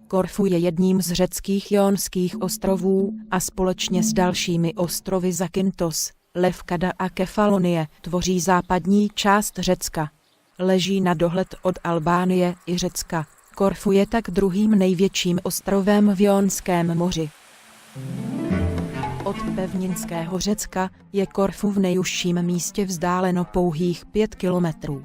Korfu je jedním z řeckých Ionských ostrovů a společně s dalšími ostrovy Zakynthos, Lefkada a Kefalonie tvoří západní část Řecka. Leží na dohled od Albánie i Řecka. Korfu je tak druhým největším ostrovem v Ionském moři. Od pevninského Řecka je Korfu v nejužším místě vzdáleno pouhých 5 kilometrů.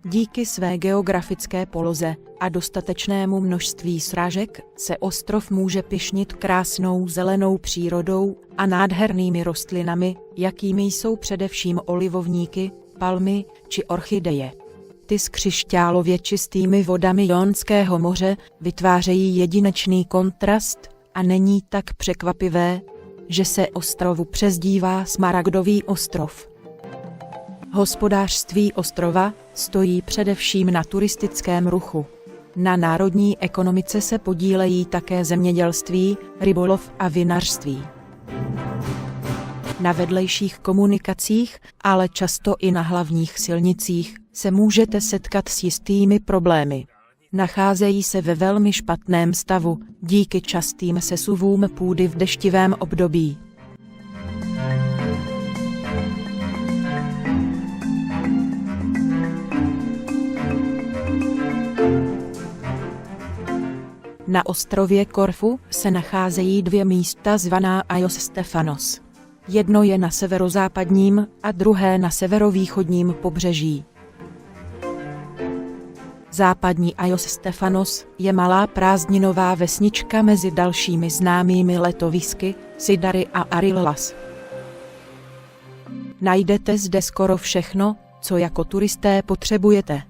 Díky své geografické poloze a dostatečnému množství srážek se ostrov může pyšnit krásnou zelenou přírodou a nádhernými rostlinami, jakými jsou především olivovníky, palmy či orchideje. Ty s křišťálově čistými vodami Ionského moře vytvářejí jedinečný kontrast a není tak překvapivé, že se ostrovu přezdívá Smaragdový ostrov. Hospodářství ostrova stojí především na turistickém ruchu. Na národní ekonomice se podílejí také zemědělství, rybolov a vinařství. Na vedlejších komunikacích, ale často i na hlavních silnicích, se můžete setkat s jistými problémy. Nacházejí se ve velmi špatném stavu, díky častým sesuvům půdy v deštivém období. Na ostrově Korfu se nacházejí 2 místa zvaná Aios Stefanos. Jedno je na severozápadním a druhé na severovýchodním pobřeží. Západní Aios Stefanos je malá prázdninová vesnička mezi dalšími známými letovisky Sidary a Arillas. Najdete zde skoro všechno, co jako turisté potřebujete.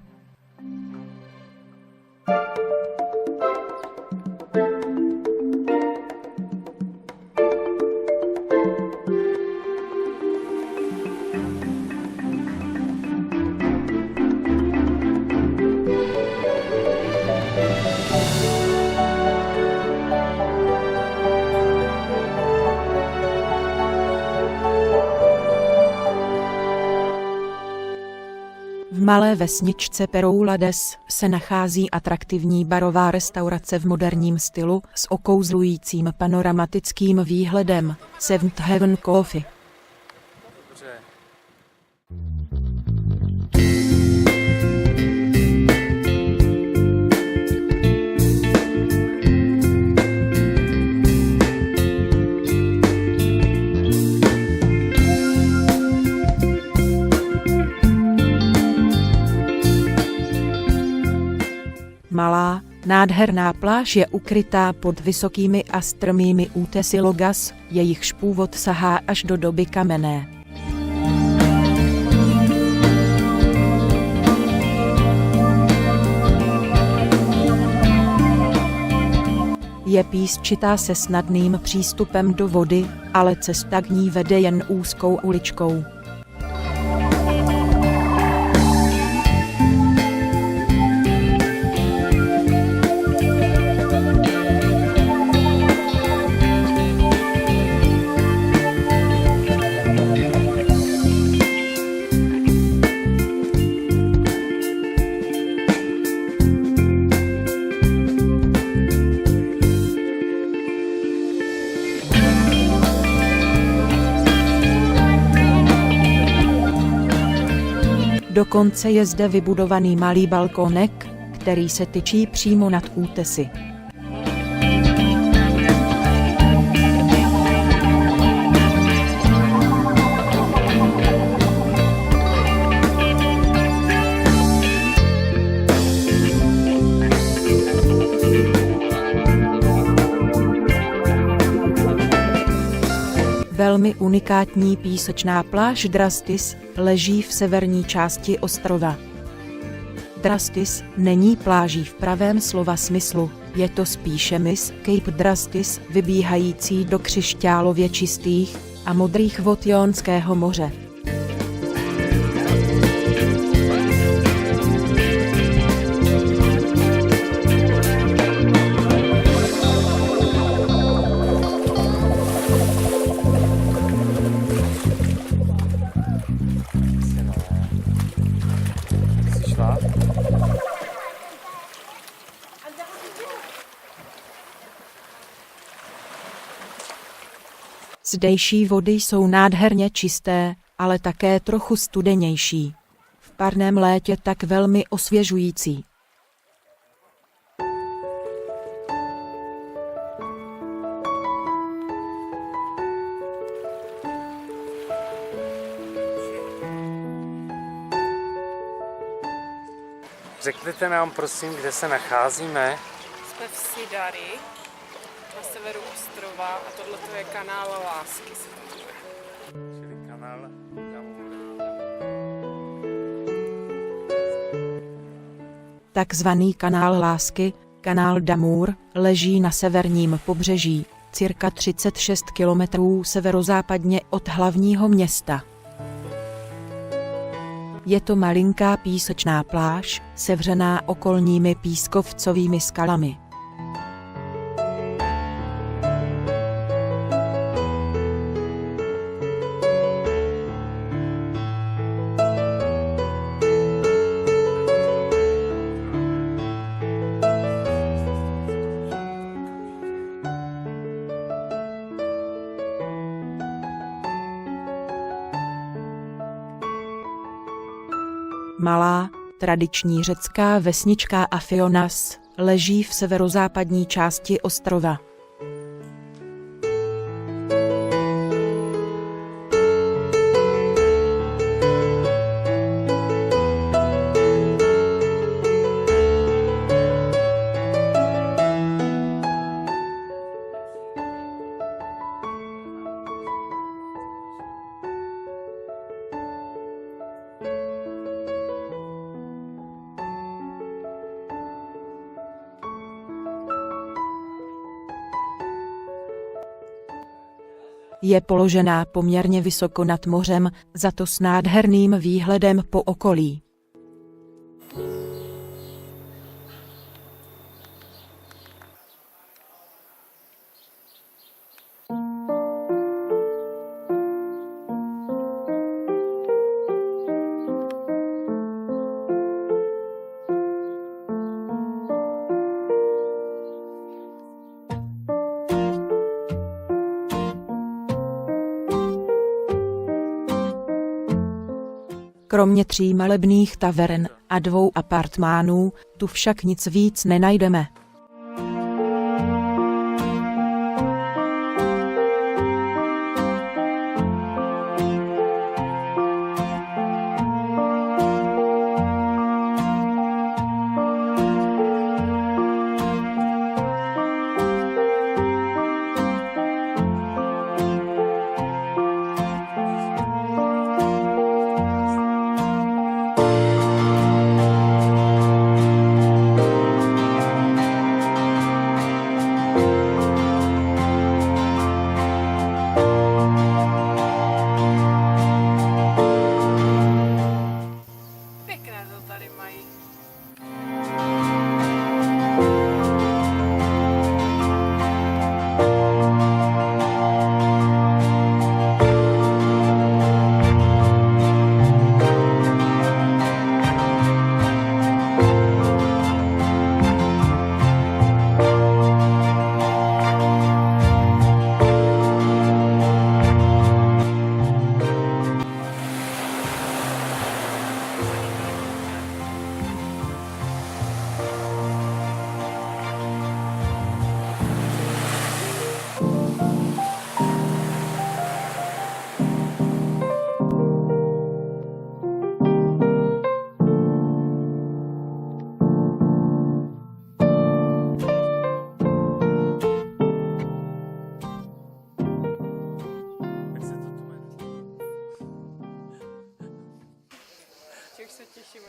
V malé vesničce Peroulades se nachází atraktivní barová restaurace v moderním stylu s okouzlujícím panoramatickým výhledem Seventh Heaven Coffee. Malá, nádherná pláž je ukrytá pod vysokými a strmými útesy Logas, jejichž původ sahá až do doby kamenné. Je písčitá se snadným přístupem do vody, ale cesta k ní vede jen úzkou uličkou. Dokonce je zde vybudovaný malý balkónek, který se tyčí přímo nad útesy. Velmi unikátní písečná pláž Drastis leží v severní části ostrova. Drastis není pláží v pravém slova smyslu, je to spíše mys Cape Drastis vybíhající do křišťálově čistých a modrých vod Ionského moře. Zdejší vody jsou nádherně čisté, ale také trochu studenější. V parném létě tak velmi osvěžující. Řekněte nám prosím, kde se nacházíme. Jsme v Sidari, na severu ostrova, a tohle je kanál lásky. Čili kanál Damour. Takzvaný kanál lásky, kanál Damour, leží na severním pobřeží, cirka 36 kilometrů severozápadně od hlavního města. Je to malinká písečná pláž, sevřená okolními pískovcovými skalami. Malá, tradiční řecká vesnička Afionas leží v severozápadní části ostrova. Je položená poměrně vysoko nad mořem, za to s nádherným výhledem po okolí. Kromě 3 malebných tavern a 2 apartmánů, tu však nic víc nenajdeme. Pěkné to tady mají.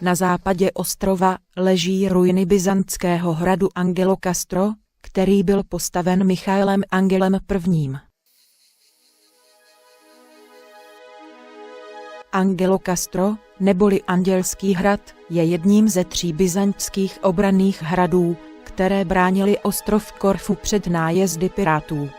Na západě ostrova leží ruiny byzantského hradu Angelo Castro, který byl postaven Michaelem Angelem I. Angelo Castro, neboli Andělský hrad, je jedním ze 3 byzantských obranných hradů, které bránily ostrov Korfu před nájezdy pirátů.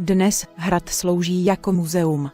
Dnes hrad slouží jako muzeum.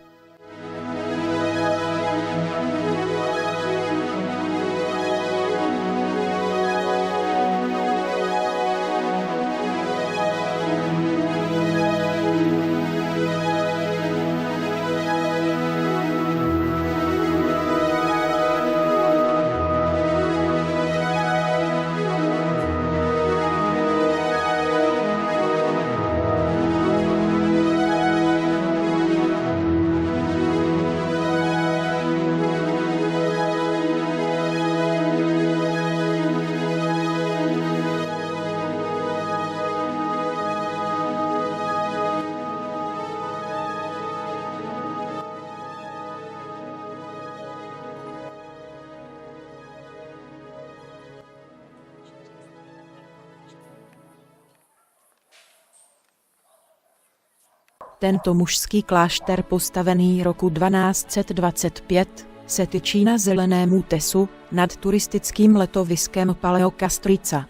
Tento mužský klášter, postavený roku 1225, se tyčí na zeleném útesu nad turistickým letoviskem Paleokastrica.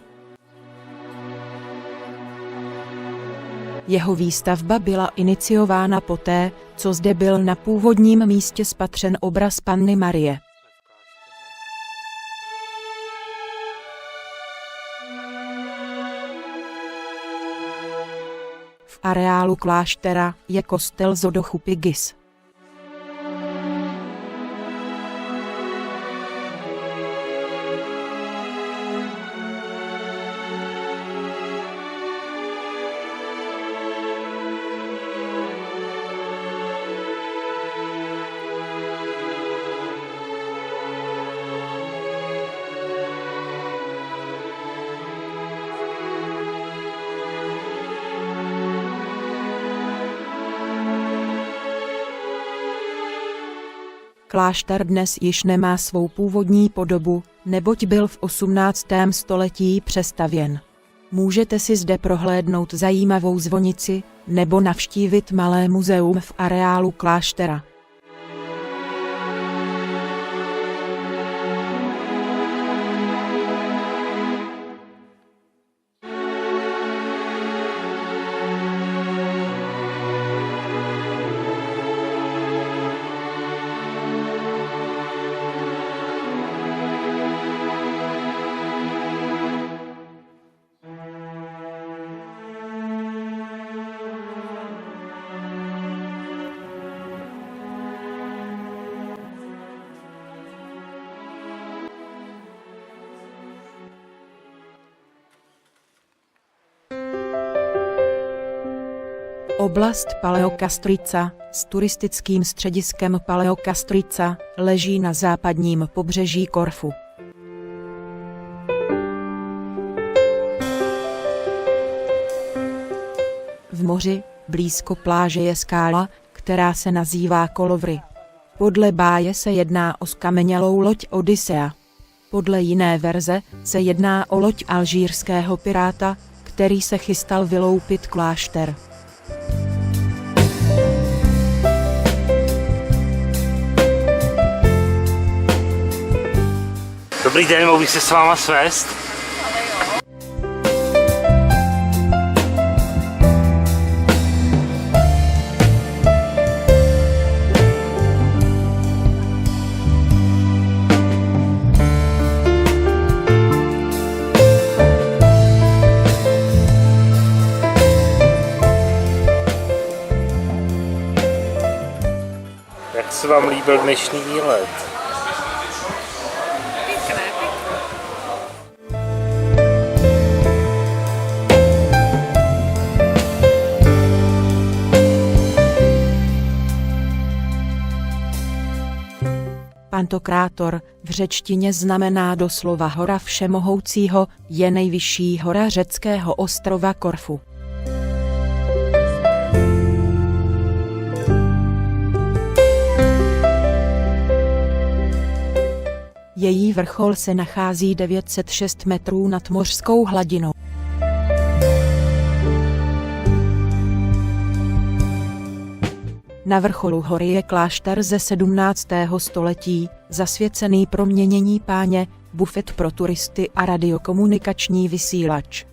Jeho výstavba byla iniciována poté, co zde byl na původním místě spatřen obraz Panny Marie. V areálu kláštera je kostel Zodochupigis. Klášter dnes již nemá svou původní podobu, neboť byl v 18. století přestavěn. Můžete si zde prohlédnout zajímavou zvonici nebo navštívit malé muzeum v areálu kláštera. Oblast Paleokastrica s turistickým střediskem Paleokastrica leží na západním pobřeží Korfu. V moři, blízko pláže, je skála, která se nazývá Kolovry. Podle báje se jedná o zkamenělou loď Odyssea. Podle jiné verze se jedná o loď alžírského piráta, který se chystal vyloupit klášter. Dobrý den, mohu se s váma svést? Jak se vám líbil dnešní výlet? Pantokrátor v řečtině znamená doslova hora všemohoucího, je nejvyšší hora řeckého ostrova Korfu. Její vrchol se nachází 906 metrů nad mořskou hladinou. Na vrcholu hory je klášter ze 17. století, zasvěcený proměnění Páně, bufet pro turisty a radiokomunikační vysílač.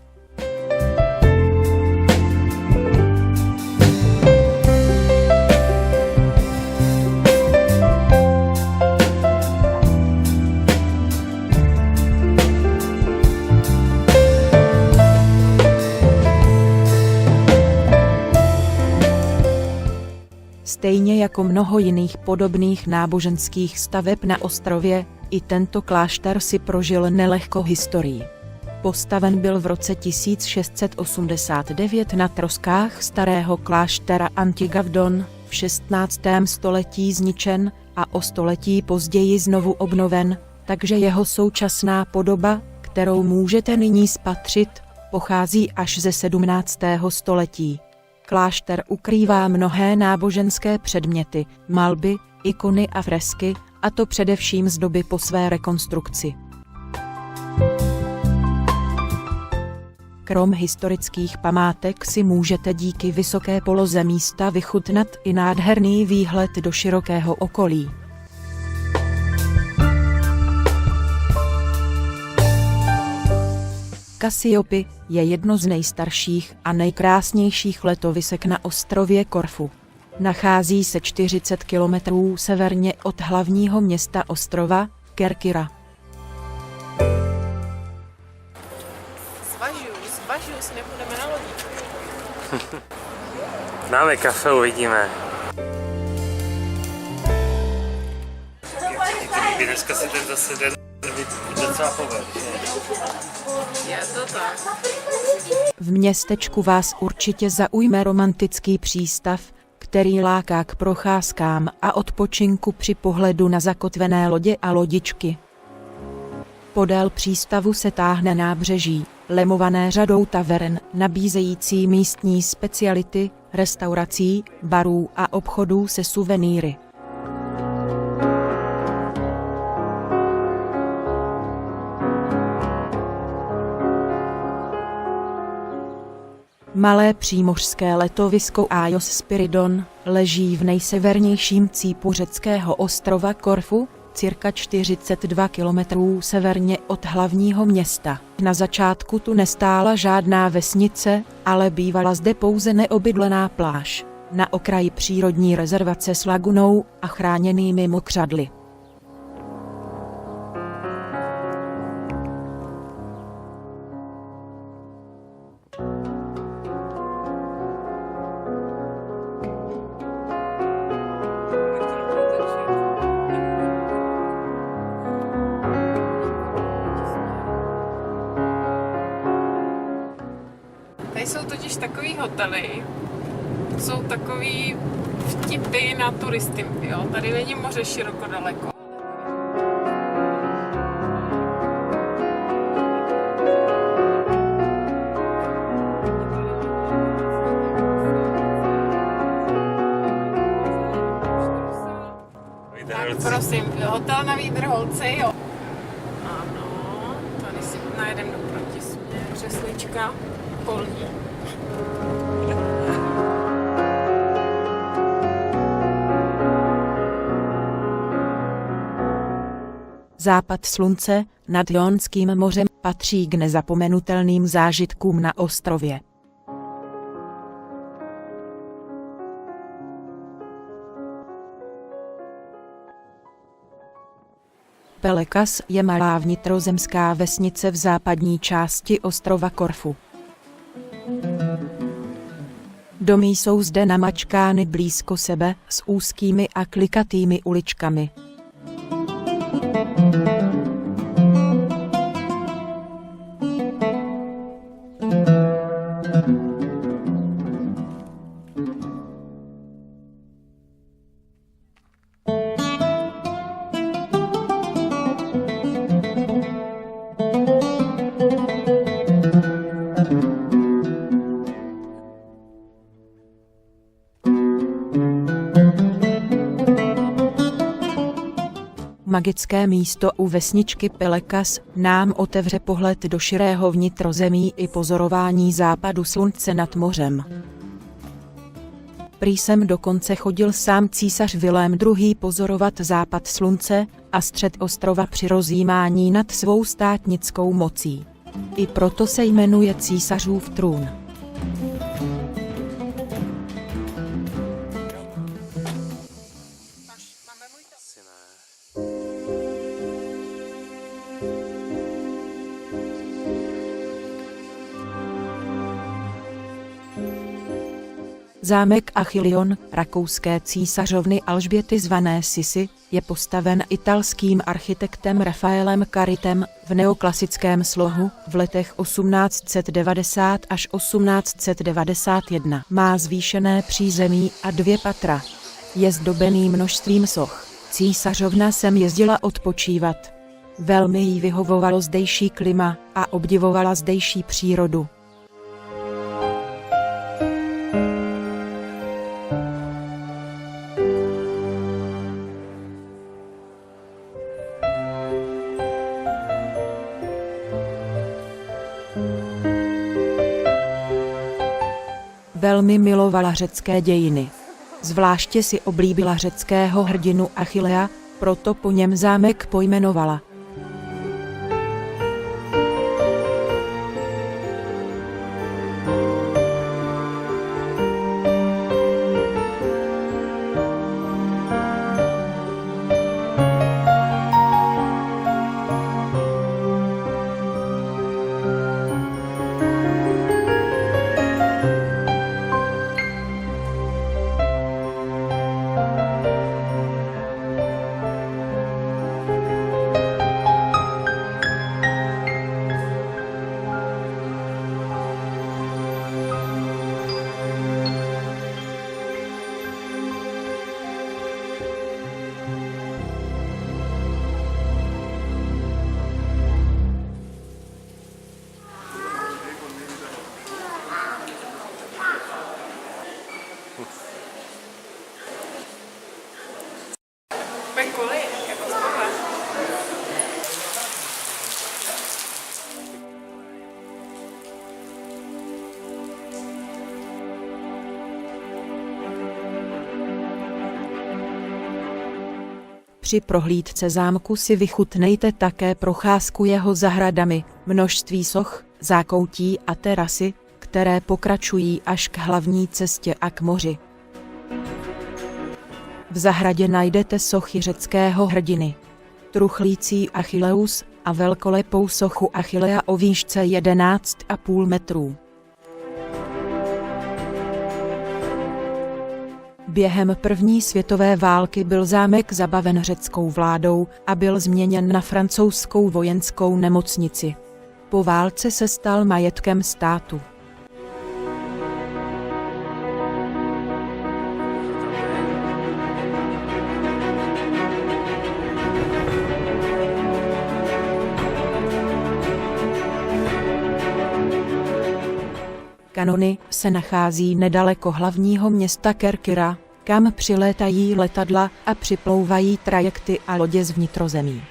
Stejně jako mnoho jiných podobných náboženských staveb na ostrově, i tento klášter si prožil nelehkou historii. Postaven byl v roce 1689 na troskách starého kláštera Antigavdon, v 16. století zničen a o století později znovu obnoven, takže jeho současná podoba, kterou můžete nyní spatřit, pochází až ze 17. století. Klášter ukrývá mnohé náboženské předměty, malby, ikony a fresky, a to především z doby po své rekonstrukci. Krom historických památek si můžete díky vysoké poloze místa vychutnat i nádherný výhled do širokého okolí. Kassiopy je jedno z nejstarších a nejkrásnějších letovisek na ostrově Korfu. Nachází se 40 kilometrů severně od hlavního města ostrova, Kerkyra. Zvažuju, si nebudeme na lodi. Dáme kafe, uvidíme. Dneska si ten zase den docela povedl. Je to tak. V městečku vás určitě zaujme romantický přístav, který láká k procházkám a odpočinku při pohledu na zakotvené lodě a lodičky. Podél přístavu se táhne nábřeží, lemované řadou tavern, nabízející místní speciality, restaurací, barů a obchodů se suvenýry. Malé přímořské letovisko Agios Spiridon leží v nejsevernějším cípu řeckého ostrova Korfu, cirka 42 kilometrů severně od hlavního města. Na začátku tu nestála žádná vesnice, ale bývala zde pouze neobydlená pláž, na okraji přírodní rezervace s lagunou a chráněnými mokřadly. Tady jsou totiž takový hotely, jsou takový vtipy na turisty, jo. Tady není moře široko daleko. Tak prosím, hotel na Výdrholce, jo. Ano, tady si najedeme do protisměru, křeslička, polní. Západ slunce nad Jónským mořem patří k nezapomenutelným zážitkům na ostrově. Pelekas je malá vnitrozemská vesnice v západní části ostrova Korfu. Domy jsou zde namačkány blízko sebe s úzkými a klikatými uličkami. Magické místo u vesničky Pelekas nám otevře pohled do širého vnitrozemí i pozorování západu slunce nad mořem. Prý sem dokonce chodil sám císař Vilém II. Pozorovat západ slunce a střed ostrova při rozjímání nad svou státnickou mocí. I proto se jmenuje Císařův trůn. Zámek Achillion rakouské císařovny Alžběty zvané Sissi je postaven italským architektem Rafaelem Caritem v neoklasickém slohu v letech 1890 až 1891. Má zvýšené přízemí a 2 patra. Je zdobený množstvím soch. Císařovna sem jezdila odpočívat. Velmi jí vyhovovalo zdejší klima a obdivovala zdejší přírodu. Velmi milovala řecké dějiny. Zvláště si oblíbila řeckého hrdinu Achillea, proto po něm zámek pojmenovala. Kolej, jako tohle. Při prohlídce zámku si vychutnejte také procházku jeho zahradami, množství soch, zákoutí a terasy, které pokračují až k hlavní cestě a k moři. V zahradě najdete sochy řeckého hrdiny. Truchlící Achilleus a velkolepou sochu Achillea o výšce 11,5 metrů. Během první světové války byl zámek zabaven řeckou vládou a byl změněn na francouzskou vojenskou nemocnici. Po válce se stal majetkem státu. Kanony se nachází nedaleko hlavního města Kerkyra, kam přilétají letadla a připlouvají trajekty a lodě z vnitrozemí.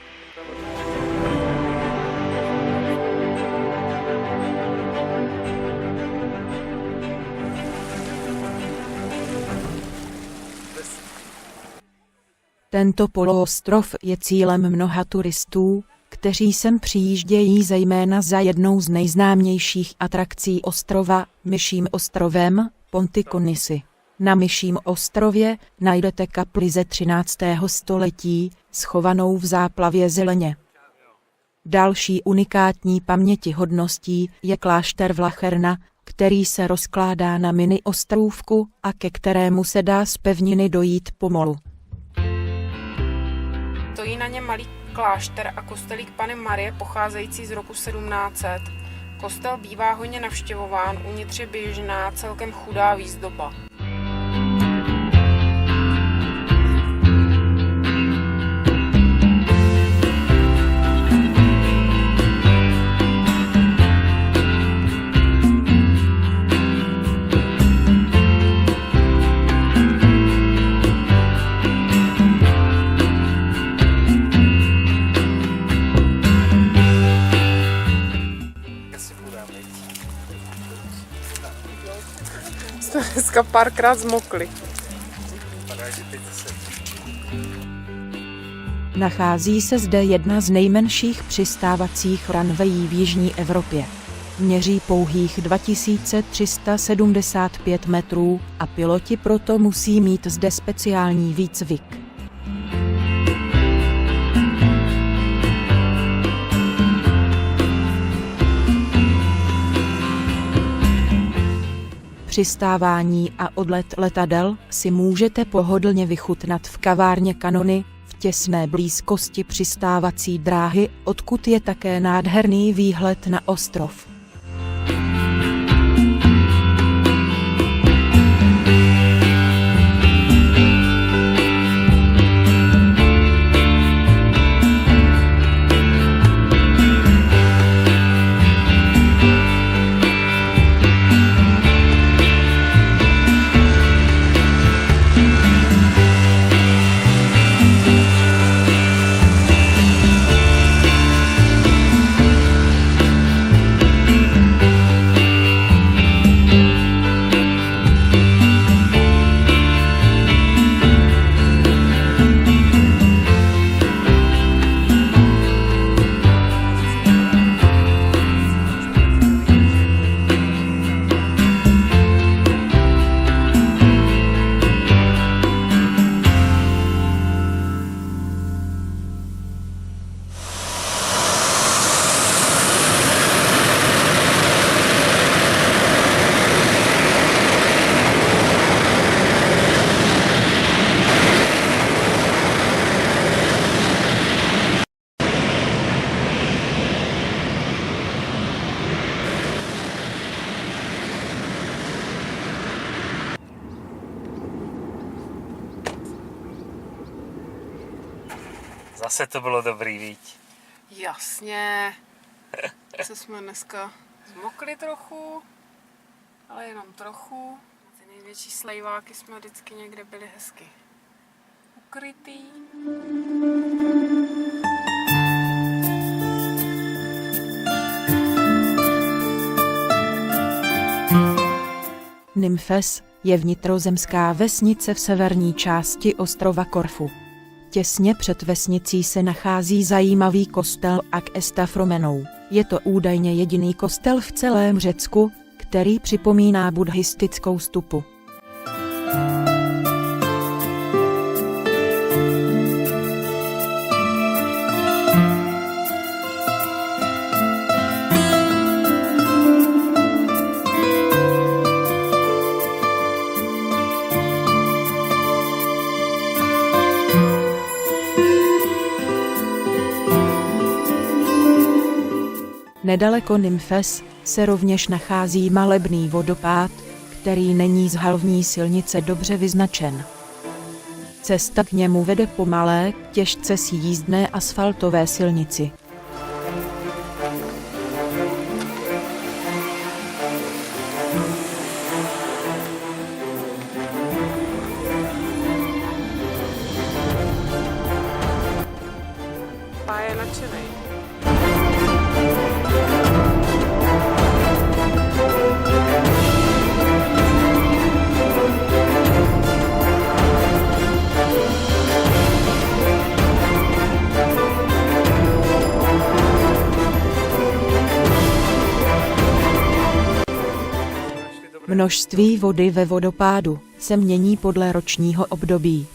Tento poloostrov je cílem mnoha turistů, kteří sem přijíždějí zejména za jednou z nejznámějších atrakcí ostrova, Myším ostrovem, Pontykonisi. Na Myším ostrově najdete kapli ze 13. století, schovanou v záplavě zeleně. Další unikátní pamětihodností je klášter Vlacherna, který se rozkládá na mini ostrůvku a ke kterému se dá z pevniny dojít pomolu. Stojí na něm malý klášter a kostelík Panny Marie pocházející z roku 1700. Kostel bývá hojně navštěvován, uvnitř je běžná celkem chudá výzdoba. Jsme dneska párkrát zmokli. Nachází se zde jedna z nejmenších přistávacích runwayí v jižní Evropě. Měří pouhých 2375 metrů a piloti proto musí mít zde speciální výcvik. Přistávání a odlet letadel si můžete pohodlně vychutnat v kavárně Kanony, v těsné blízkosti přistávací dráhy, odkud je také nádherný výhled na ostrov. Zase to bylo dobrý, viď? Jasně. Co jsme dneska zmokli trochu, ale jenom trochu. Ty největší slejváky jsme vždycky někde byli hezky ukrytý. Nymfes je vnitrozemská vesnice v severní části ostrova Korfu. Těsně před vesnicí se nachází zajímavý kostel Ak-Estafromenou. Je to údajně jediný kostel v celém Řecku, který připomíná buddhistickou stupu. Nedaleko Nymfes se rovněž nachází malebný vodopád, který není z hlavní silnice dobře vyznačen. Cesta k němu vede po malé, těžce sjízdné asfaltové silnici. A je nadšenej. Množství vody ve vodopádu se mění podle ročního období.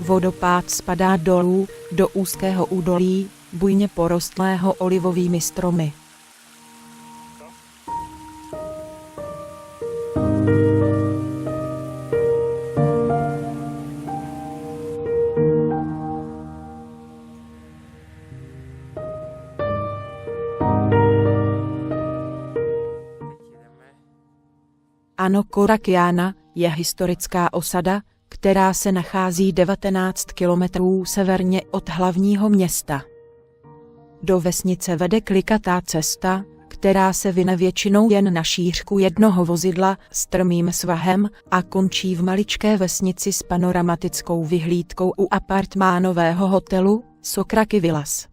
Vodopád spadá dolů, do úzkého údolí, bujně porostlého olivovými stromy. Ano-Korakiana je historická osada, která se nachází 19 kilometrů severně od hlavního města. Do vesnice vede klikatá cesta, která se vyne většinou jen na šířku jednoho vozidla strmým svahem a končí v maličké vesnici s panoramatickou vyhlídkou u apartmánového hotelu, Sokraky Vilas.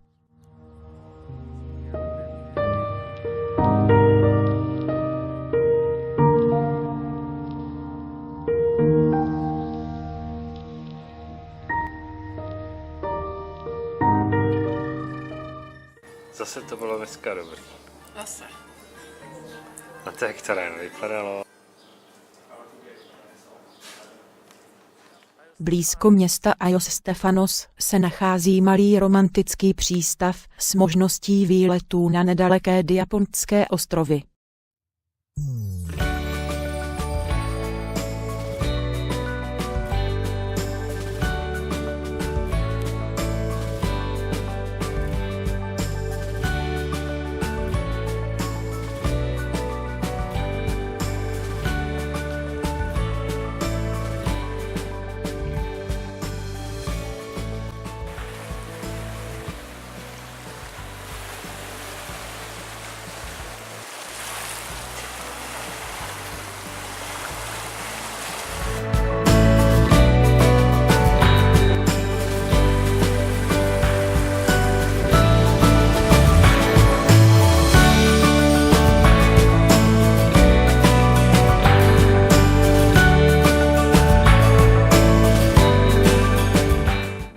Zase to bylo dneska dobrý. Zase. A to jak to ráno vypadalo. Blízko města Agios Stefanos se nachází malý romantický přístav s možností výletů na nedaleké Diapontské ostrovy.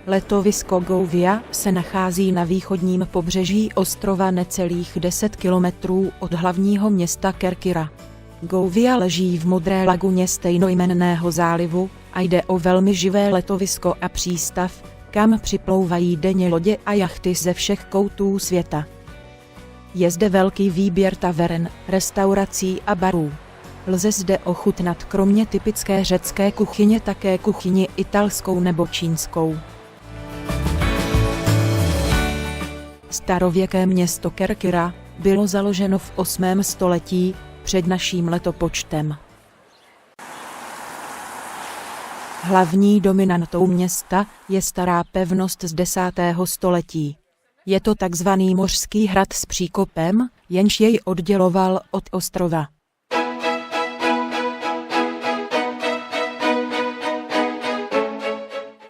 Letovisko Gouvia se nachází na východním pobřeží ostrova necelých 10 kilometrů od hlavního města Kerkyra. Gouvia leží v modré laguně stejnojmenného zálivu a jde o velmi živé letovisko a přístav, kam připlouvají denně lodě a jachty ze všech koutů světa. Je zde velký výběr taveren, restaurací a barů. Lze zde ochutnat kromě typické řecké kuchyně také kuchyni italskou nebo čínskou. Starověké město Kerkyra bylo založeno v 8. století před naším letopočtem. Hlavní dominantou města je stará pevnost z 10. století. Je to takzvaný mořský hrad s příkopem, jenž jej odděloval od ostrova.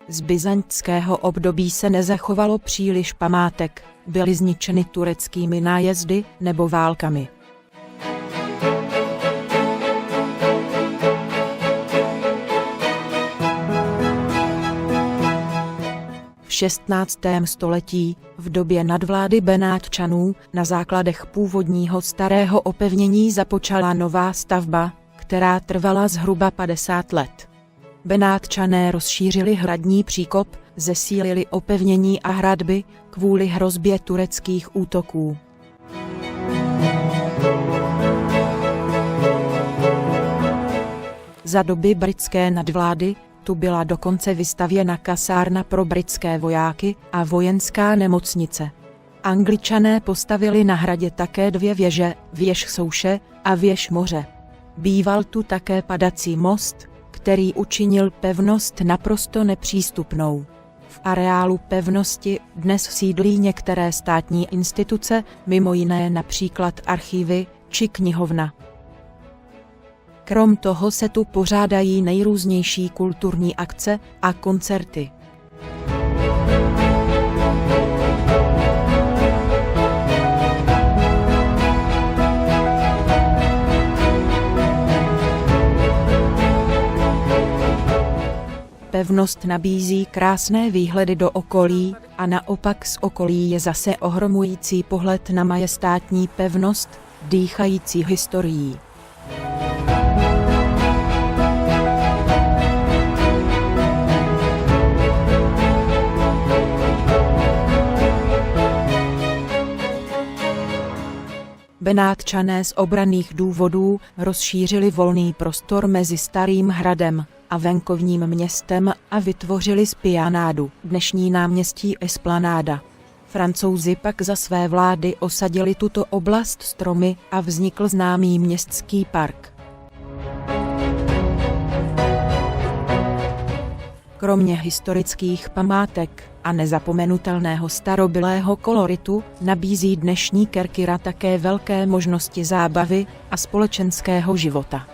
Z byzantského období se nezachovalo příliš památek, byly zničeny tureckými nájezdy nebo válkami. V 16. století, v době nadvlády Benátčanů, na základech původního starého opevnění započala nová stavba, která trvala zhruba 50 let. Benátčané rozšířili hradní příkop, zesílili opevnění a hradby kvůli hrozbě tureckých útoků. Za doby britské nadvlády tu byla dokonce vystavěna kasárna pro britské vojáky a vojenská nemocnice. Angličané postavili na hradě také 2 věže, věž souše a věž moře. Býval tu také padací most, který učinil pevnost naprosto nepřístupnou. V areálu pevnosti dnes sídlí některé státní instituce, mimo jiné například archívy či knihovna. Krom toho se tu pořádají nejrůznější kulturní akce a koncerty. Pevnost nabízí krásné výhledy do okolí a naopak z okolí je zase ohromující pohled na majestátní pevnost, dýchající historií. Benátčané z obranných důvodů rozšířili volný prostor mezi Starým hradem a venkovním městem a vytvořili Spianádu, dnešní náměstí Esplanáda. Francouzi pak za své vlády osadili tuto oblast stromy a vznikl známý městský park. Kromě historických památek a nezapomenutelného starobylého koloritu nabízí dnešní Kerkyra také velké možnosti zábavy a společenského života.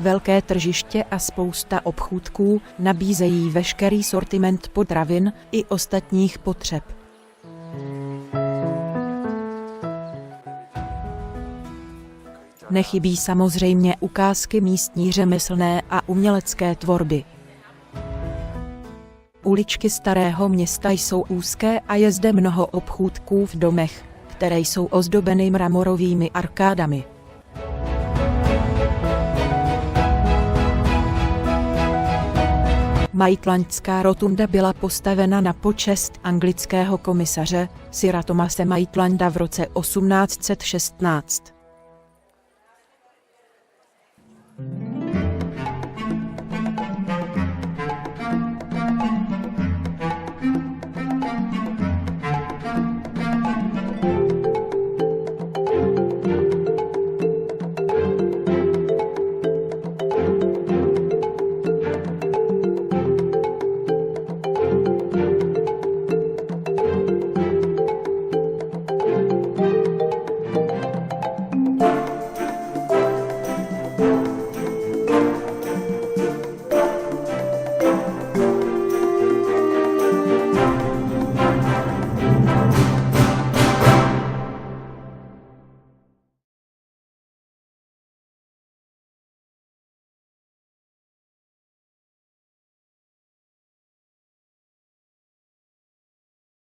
Velké tržiště a spousta obchůdků nabízejí veškerý sortiment potravin i ostatních potřeb. Nechybí samozřejmě ukázky místní řemeslné a umělecké tvorby. Uličky Starého Města jsou úzké a je zde mnoho obchůdků v domech, které jsou ozdobeny mramorovými arkádami. Maitlandská rotunda byla postavena na počest anglického komisaře Sira Thomase Maitlanda v roce 1816.